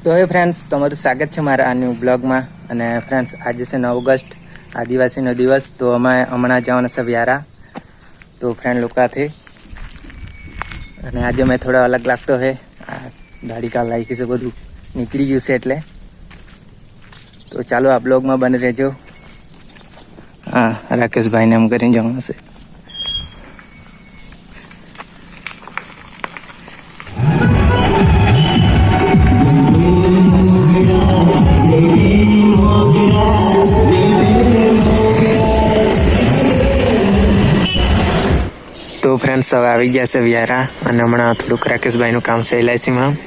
તો હવે ફ્રેન્ડ્સ તમારું સ્વાગત છે મારા આ ન્યૂ બ્લોગમાં. અને ફ્રેન્ડ્સ આજે છે 9 ઓગસ્ટ આદિવાસીનો દિવસ. તો અમે હમણાં જવાના છે વ્યારા. તો ફ્રેન્ડ લોકોથી અને આજે મેં થોડો અલગ લાગતો હે. આ દાઢી કાલ લાગી છે, બધું નીકળી ગયું છે એટલે. તો ચાલો આ બ્લોગમાં બને રહેજો. હા, રાકેશભાઈને એમ કરીને જવાનું છે. તો ફ્રેન્ડ્સ હવે આવી ગયા છે વ્યારા અને હમણાં થોડુંક રાકેશભાઈનું કામ છે LICમાં,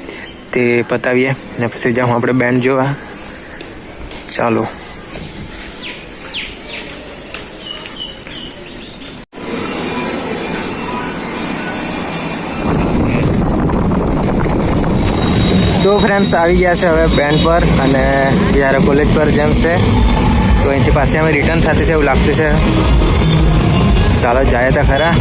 તે પતાવીએ ને પછી જાઉં આપણે બેન્ડ જોવા. ચાલો. તો ફ્રેન્ડ્સ આવી ગયા છે હવે બેન્ડ પર અને વ્યારા કોલેજ પર જેમ છે. તો અહીંથી પાછી અમે રિટર્ન થતી છે એવું લાગતું છે. ચાલો જાય તો ખરા.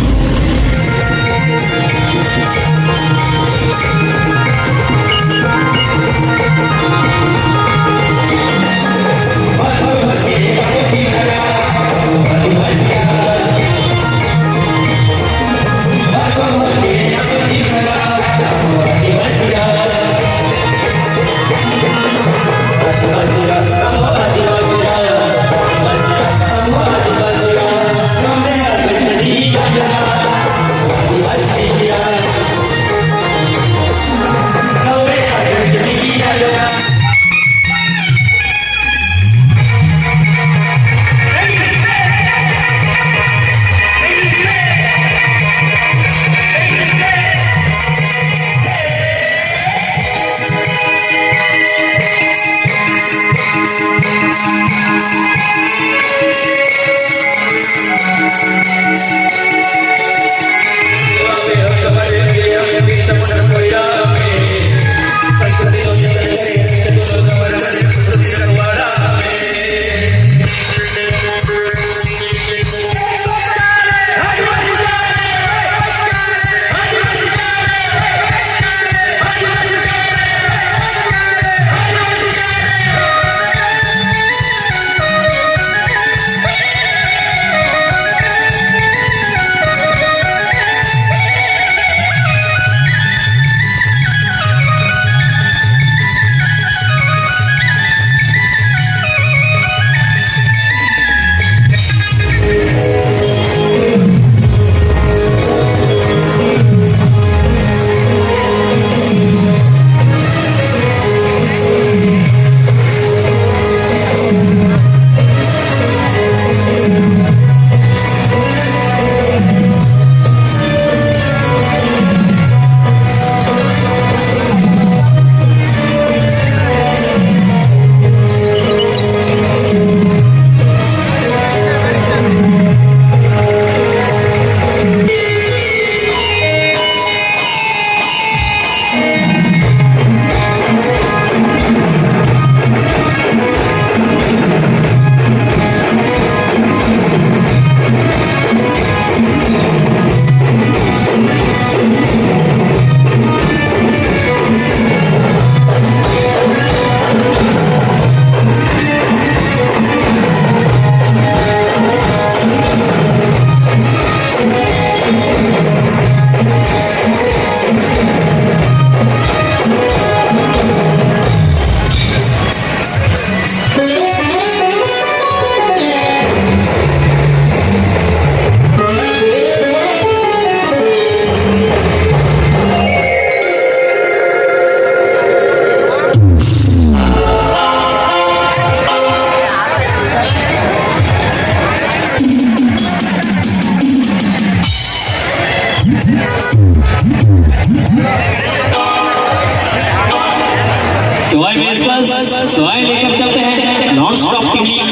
दवाएं लेकर चलते हैं नॉन स्टॉप के लिए।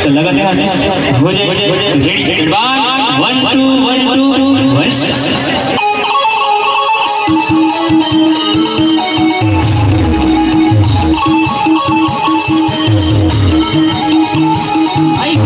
तो लगातार हो जाए रेडी एडवांस 1 2 1 2 1 Hey!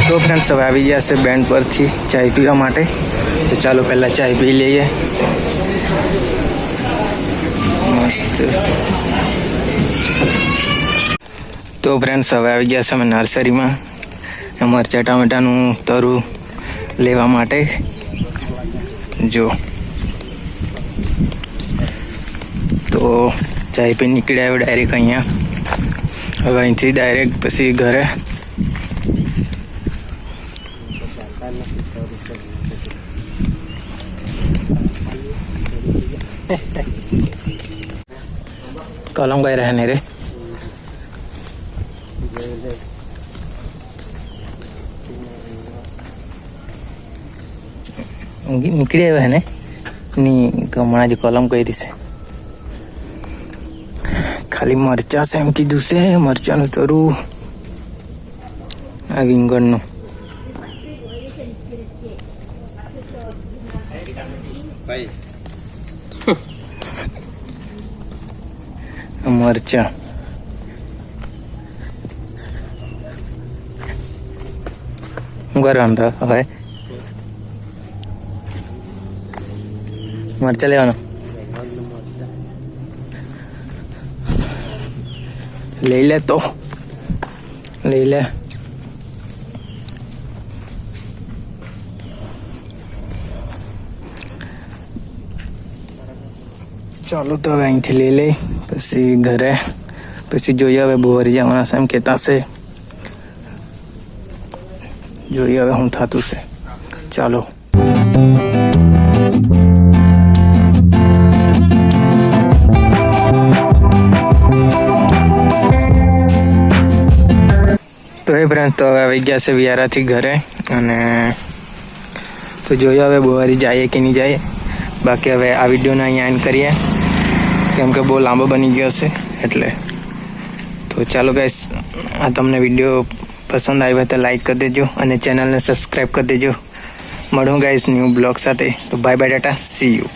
તો ફ્રેન્ડ્સ હવે આવી ગયા છે બેન્ડ પરથી ચાય પીવા માટે. તો ચાલો પહેલાં ચાય પી લઈએ. મસ્ત. તો ફ્રેન્ડ્સ હવે આવી ગયા છે અમે નર્સરીમાં મરચાં ટામેટાનું તરું લેવા માટે. જો તો ચાય પી નીકળ્યા આવ્યો ડાયરેક્ટ અહીંયા. હવે અહીંથી ડાયરેક્ટ પછી ઘરે. कलम गए रहने रे निकले हुए है नहीं हमारा जो कलम कही से खाली मरचा से एम कीधु से मरचा नु तरू आ विंगण नु मरचा હવે મરચા લેવાનો લઈ લે તો લઈ લે. ચાલો તો હવે અહીંથી લઈ લઈ પછી ઘરે પછી જોઈએ હવે બોરી જવાના છે એમ કહેતા છે. જોઈએ હવે શું થતું છે. ચાલો તો એ ફ્રેન્ડ તો હવે આવી ગયા છે વિયારાથી ઘરે અને તો જોઈએ હવે બોરી જઈએ કે નહીં જઈએ. બાકી હવે આ વિડીયોને અહીંયા એન્ડ કરીએ કેમ કે બહુ લાંબો બની ગયો છે એટલે. તો ચાલો ગાઈસ આ તમને વિડીયો પસંદ આવ્યો તો લાઈક કરી દેજો અને ચેનલને સબસ્ક્રાઈબ કરી દેજો. મળું ગાઈસ ન્યૂ બ્લોગ સાથે. તો bye bye Tata C you.